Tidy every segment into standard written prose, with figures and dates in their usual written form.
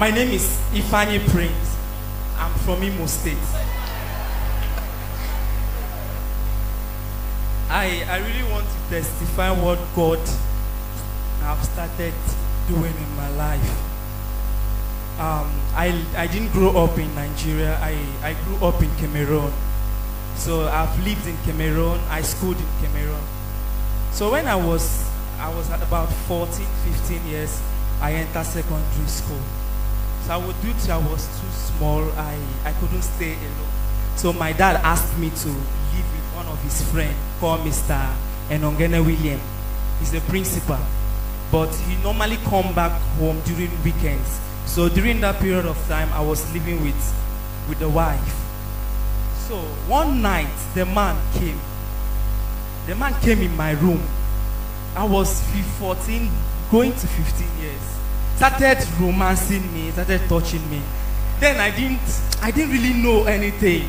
My name is Ifani Prince. I'm from Imo State. I really want to testify what God have started doing in my life. I didn't grow up in Nigeria. I grew up in Cameroon. So I've lived in Cameroon. I schooled in Cameroon. So when I was at about 14, 15 years, I entered secondary school. So due to I was too small, I couldn't stay alone. So my dad asked me to live with one of his friends called Mr. Enongene William. He's the principal. But he normally come back home during weekends. So during that period of time, I was living with the wife. So one night, the man came. The man came in my room. I was 14, going to 15 years. Started romancing me, started touching me. Then I didn't really know anything.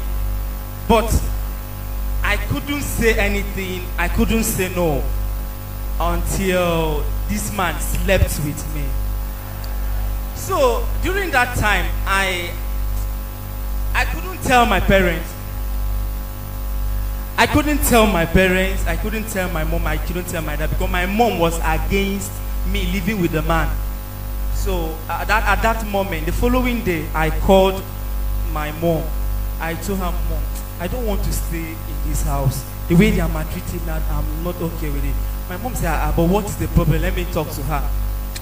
But I couldn't say anything. I couldn't say no until this man slept with me. So during that time, I couldn't tell my parents. I couldn't tell my parents. I couldn't tell my mom. I couldn't tell my dad because my mom was against me living with the man. So at that moment, the following day, I called my mom. I told her, Mom, I don't want to stay in this house. The way they are maltreating me, I'm not okay with it. My mom said, but what is the problem? Let me talk to her.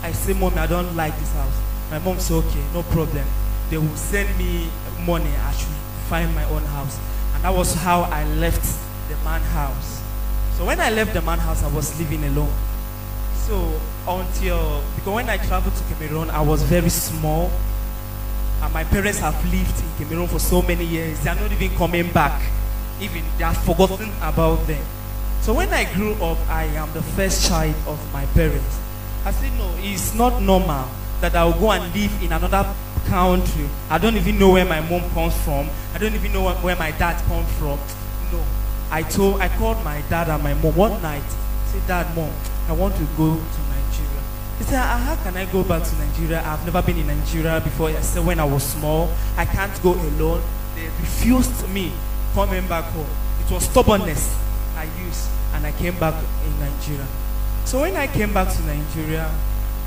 I said, Mom, I don't like this house. My mom said, okay, no problem. They will send me money. I should find my own house. And that was how I left the man's house. So when I left the man's house, I was living alone. So because when I traveled to Cameroon, I was very small. And my parents have lived in Cameroon for so many years. They are not even coming back. Even they have forgotten about them. So when I grew up, I am the first child of my parents. I said, no, it's not normal that I will go and live in another country. I don't even know where my mom comes from. I don't even know where my dad comes from. No. I called my dad and my mom one night. I said, Dad, Mom, I want to go to Nigeria. He said, how can I go back to Nigeria? I've never been in Nigeria before. I said, when I was small, I can't go alone. They refused me coming back home. It was stubbornness I used, and I came back in Nigeria. So when I came back to Nigeria,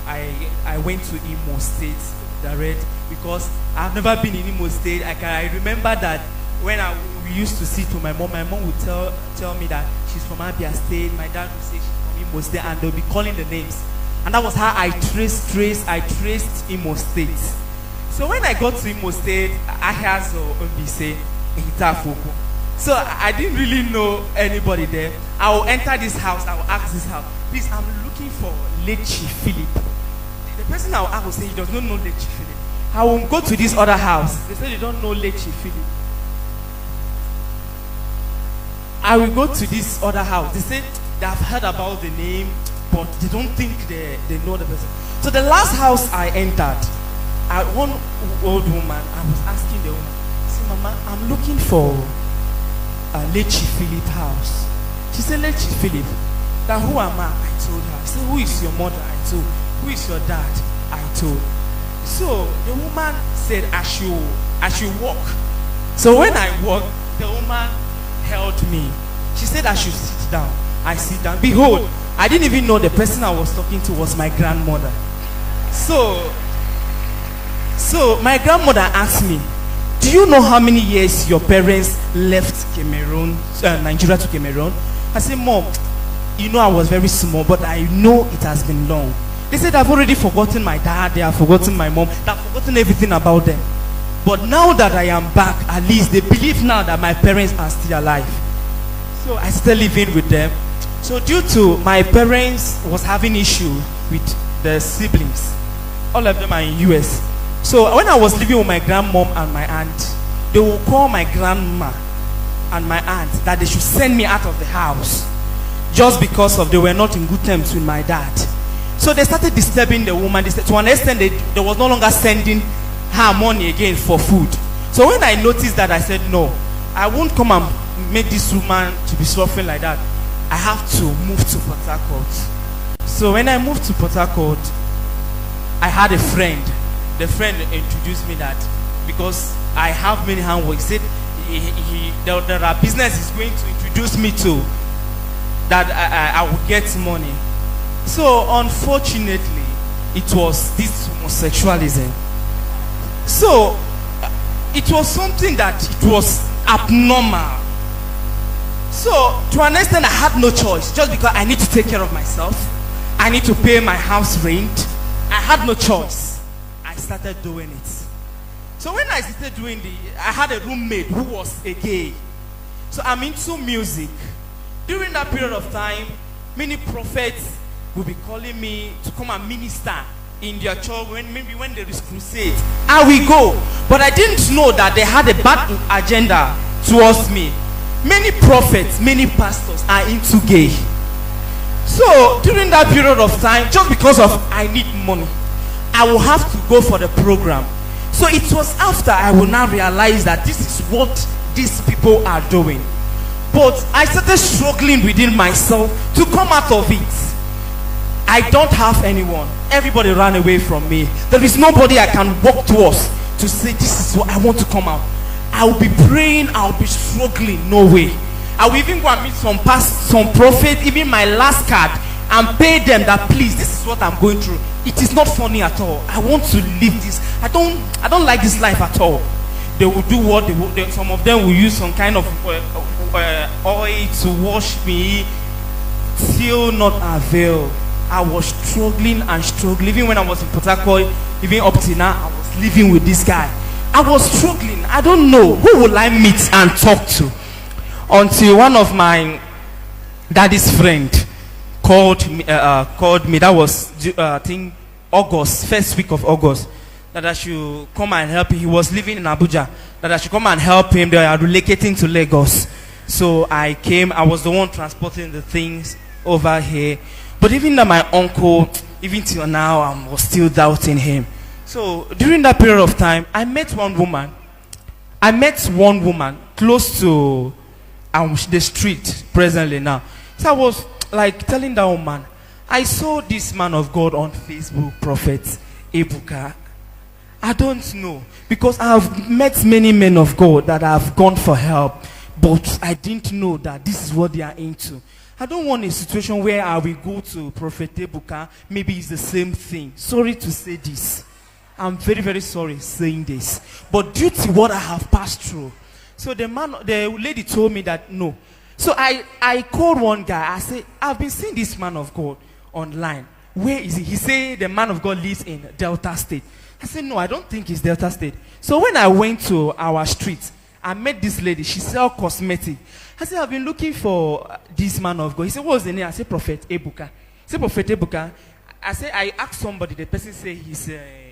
I went to Imo State direct because I've never been in Imo State. I remember that when we used to sit with my mom would tell me that she's from Abia State. My dad would say she's from Imo State, and they'll be calling the names. And that was how I traced Imo State. So when I got to Imo State, I had Mbise, Itafuku. So I didn't really know anybody there. I will enter this house, I will ask this house, please, I'm looking for Lechi Philip. The person I will ask will say he does not know Lechi Philip. I will go to this other house. They say they don't know Lechi Philip. I will go to this other house. They say they have heard about the name, but they don't think they know the person. So the last house I entered, one old woman, I was asking the woman, I said, Mama, I'm looking for a Lechi Philip house. She said, Lechi Philip. That who am I? I told her. I said, who is your mother? I told. Who is your dad? I told. So the woman said, I should walk. So when I walked, the woman held me. She said I should sit down. I sit down. Behold, I didn't even know the person I was talking to was my grandmother. So my grandmother asked me, do you know how many years your parents left Cameroon, Nigeria to Cameroon? I said, Mom, you know I was very small, but I know it has been long. They said I've already forgotten my dad, they have forgotten my mom, they have forgotten everything about them. But now that I am back, at least they believe now that my parents are still alive. So I started living with them. So due to my parents was having issue with the siblings, all of them are in US. So when I was living with my grandmom and my aunt, they will call my grandma and my aunt that they should send me out of the house just because they were not in good terms with my dad. So they started disturbing the woman. To an extent, they was no longer sending her money again for food. So when I noticed that, I said, no, I won't come and make this woman to be suffering like that. I have to move to Port Harcourt. So when I moved to Port Harcourt, I had a friend the friend introduced me that because I have many handwork, he said there are businesses he's going to introduce me to that I will get money. So unfortunately, it was this homosexualism. So it was something that it was abnormal. So to an extent, I had no choice, just because I need to take care of myself. I need to pay my house rent. I had no choice. I started doing it. So when I started doing I had a roommate who was a gay. So I'm into music. During that period of time, many prophets will be calling me to come and minister in their church when there is crusade. I will go. But I didn't know that they had a bad agenda towards me. Many prophets, many pastors are into gay. So during that period of time, just because of I need money, I will have to go for the program. So it was after I will now realize that this is what these people are doing. But I started struggling within myself to come out of it. I don't have anyone. Everybody ran away from me. There is nobody I can walk towards to say this is what I want to come out. I will be praying, I will be struggling, no way. I will even go and meet some prophet, even my last card, and pay them that please, this is what I'm going through. It is not funny at all. I want to live this. I don't like this life at all. They will do what some of them will use some kind of oil to wash me, still not avail. I was struggling and struggling. Even when I was in Port Harcourt, even up to now, I was living with this guy. I was struggling. I don't know who will I meet and talk to, until one of my daddy's friend called me. That was I think August, first week of August, that I should come and help him. He was living in Abuja. That I should come and help him. They are relocating to Lagos. So I came. I was the one transporting the things over here. But even that my uncle, even till now, I was still doubting him. So during that period of time, I met one woman close to the street presently now. So I was like telling that woman, I saw this man of God on Facebook, Prophet Ebuka. I don't know, because I have met many men of God that have gone for help, but I didn't know that this is what they are into. I don't want a situation where I will go to Prophet Ebuka, maybe it's the same thing. Sorry to say this. I'm very, very sorry saying this. But due to what I have passed through, so the lady told me that no. So I called one guy. I said, I've been seeing this man of God online. Where is he? He said the man of God lives in Delta State. I said, no, I don't think it's Delta State. So when I went to our street, I met this lady. She sells cosmetics. I said, I've been looking for this man of God. He said, what's the name? I said, Prophet Ebuka. He said, Prophet Ebuka. I said, I asked somebody. The person said he's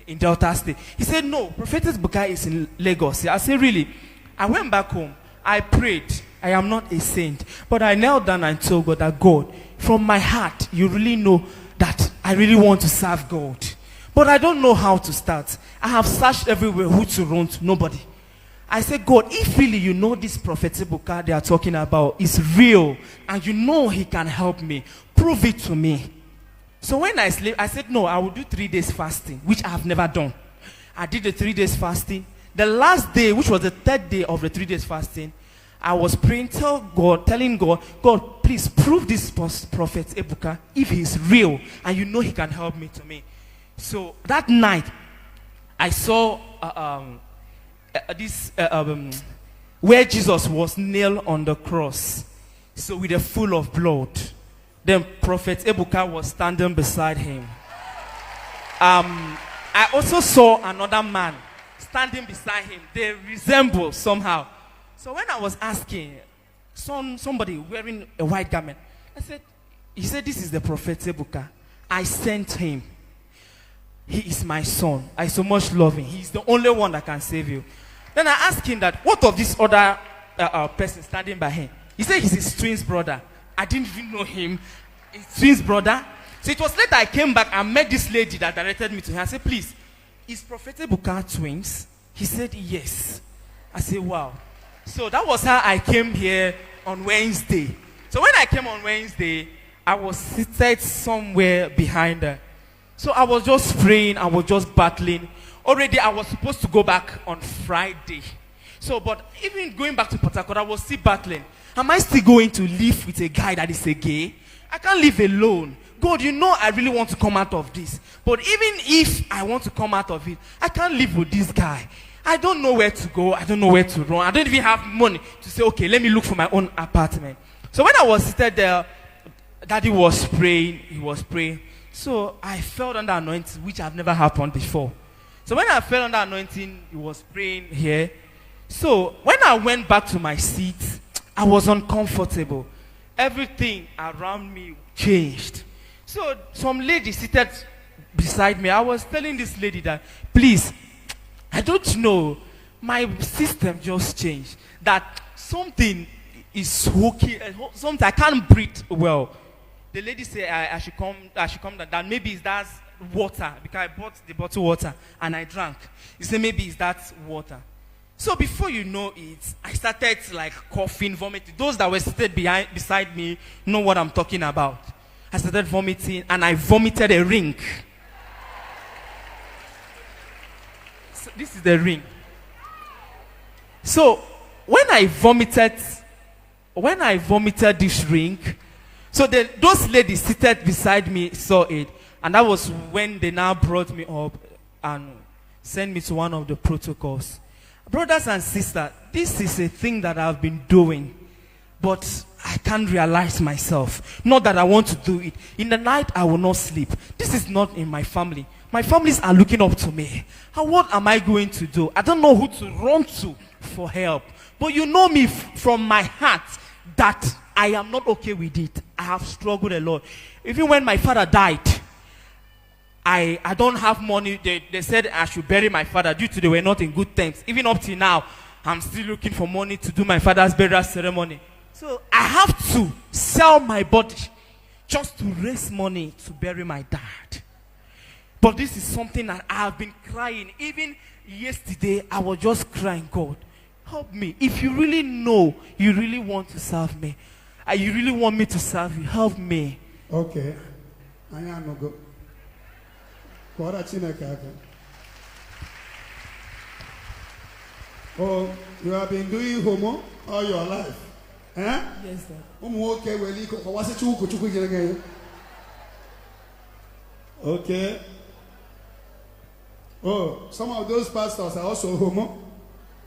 in Delta State. He said, no, Prophet Ebuka is in Lagos. I said, really? I went back home. I prayed. I am not a saint. But I knelt down and told God that, God, from my heart, you really know that I really want to serve God. But I don't know how to start. I have searched everywhere, who to run to, nobody. I said, God, if really you know this Prophet Ebuka they are talking about is real, and you know he can help me, prove it to me. So when I slept, I said, no, I will do 3 days fasting, which I have never done. I did the 3 days fasting. The last day, which was the 3rd day of the 3 days fasting, I was praying, telling God, God, please prove this Prophet Ebuka if he is real, and you know he can help me to me. So that night, I saw where Jesus was nailed on the cross, so with a full of blood. Then Prophet Ebuka was standing beside him. I also saw another man standing beside him. They resemble somehow. So when I was asking somebody wearing a white garment, he said, this is the Prophet Ebuka. I sent him. He is my son. I so much love him. He's the only one that can save you. Then I asked him that, what of this other person standing by him? He said he's his twin's brother. I didn't even know him. His twin's brother. So it was later I came back and met this lady that directed me to her. I said, please, is Prophet Ebuka twins? He said, yes. I said, wow. So that was how I came here on Wednesday. So when I came on Wednesday, I was seated somewhere behind her. So I was just praying, I was just battling. already I was supposed to go back on Friday. So, but even going back to Port Harcourt, I was still battling. Am I still going to live with a guy that is a gay? I can't live alone. God, you know I really want to come out of this. But even if I want to come out of it, I can't live with this guy. I don't know where to go. I don't know where to run. I don't even have money to say, okay, let me look for my own apartment. So when I was seated there, Daddy was praying. He was praying. So I felt under anointing, which had never happened before. So when I felt under anointing, he was praying here. So when I went back to my seat, I was uncomfortable. Everything around me changed. So some lady seated beside me. I was telling this lady that, please, I don't know, my system just changed. That something is hooky, something I can't breathe well. The lady said I should come that maybe it's that water, because I bought the bottle water and I drank. He said maybe it's that water. So before you know it, I started like coughing, vomiting. Those that were seated beside me know what I'm talking about. I started vomiting and I vomited a ring. So this is the ring. So when I vomited this ring, so those ladies seated beside me saw it, and that was when they now brought me up and sent me to one of the protocols. Brothers and sisters, this is a thing that I've been doing, but I can't realize myself. Not that I want to do it. In the night, I will not sleep. This is not in my family. My families are looking up to me. And what am I going to do? I don't know who to run to for help. But you know me from my heart that I am not okay with it. I have struggled a lot. Even when my father died, I don't have money. They said I should bury my father due to they were not in good terms. Even up till now, I'm still looking for money to do my father's burial ceremony. So I have to sell my body just to raise money to bury my dad. But this is something that I have been crying. Even yesterday, I was just crying, God, help me. If you really know you really want to serve me, you really want me to serve you, help me. Okay. I am not good. Oh, you have been doing homo all your life. Eh? Yes, sir. Okay. Oh, some of those pastors are also homo.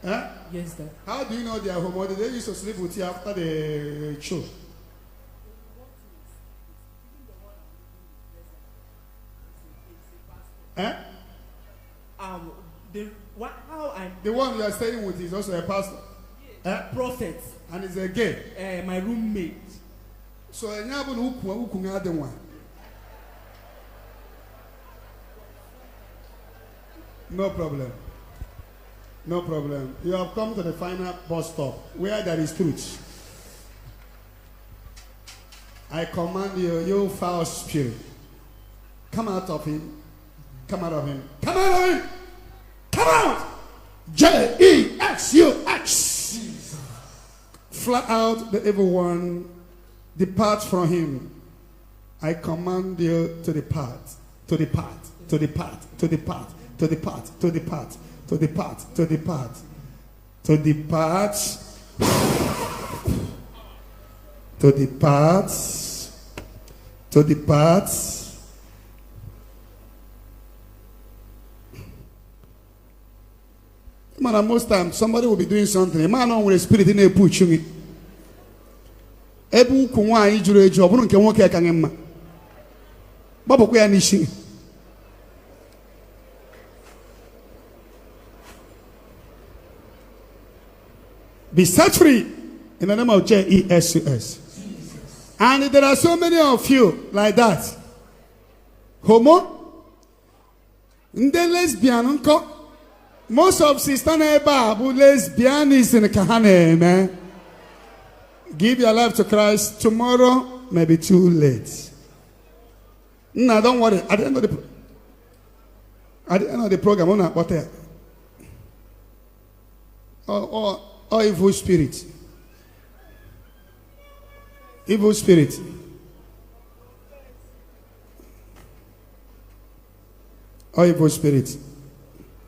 Eh? Yes, sir. How do you know they are homo? Did they used to sleep with you after the show? Eh? The one you are staying with is also a pastor. Eh? Prophet. And is a gay. My roommate. So I never know who can add the one. No problem. No problem. You have come to the final bus stop where there is truth. I command you, you foul spirit. Come out of him. Come out of him. Come out of him. Come out. JESUX. Flat out the evil one. Depart from him. I command you to depart. To depart. To depart. To depart. To depart. To depart. To depart. To depart. To depart. To depart. To depart. Man, most times somebody will be doing something. A man with a spirit in a push. Ebu kuwa ijuru eju oburu nke nwoke aka nge mma. Babokwa ya nishi. Be set free in the name of JESUS. And there are so many of you like that. Homo, the lesbian, most of sister neighbor who lesbian is in Kahane, man. Give your life to Christ. Tomorrow may be too late. No, don't worry. At the end of the program, I'm not what there. Or evil spirit. Evil spirit. Or evil spirit.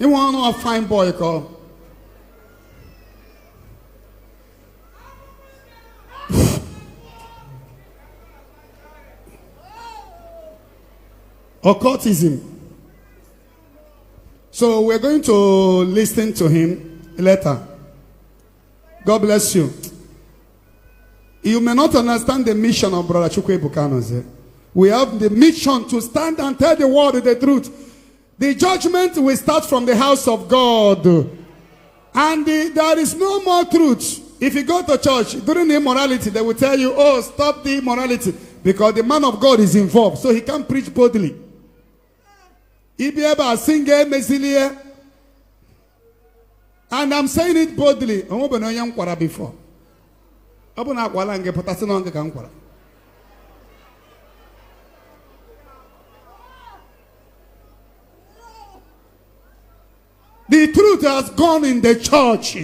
You want to know a fine boy call? Occultism. So we're going to listen to him later. God bless you. You may not understand the mission of Brother Chukwe Bukanoze. We have the mission to stand and tell the world the truth. The judgment will start from the house of God. And there is no more truth. If you go to church during the immorality, they will tell you, oh, stop the immorality. Because the man of God is involved. So he can't preach boldly. And I'm saying it boldly. Before. The truth has gone in the church.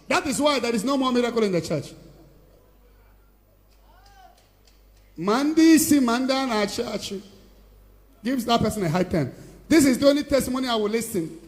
That is why there is no more miracle in the church. Mandi si manda na church gives that person a high 10. This is the only testimony I will listen.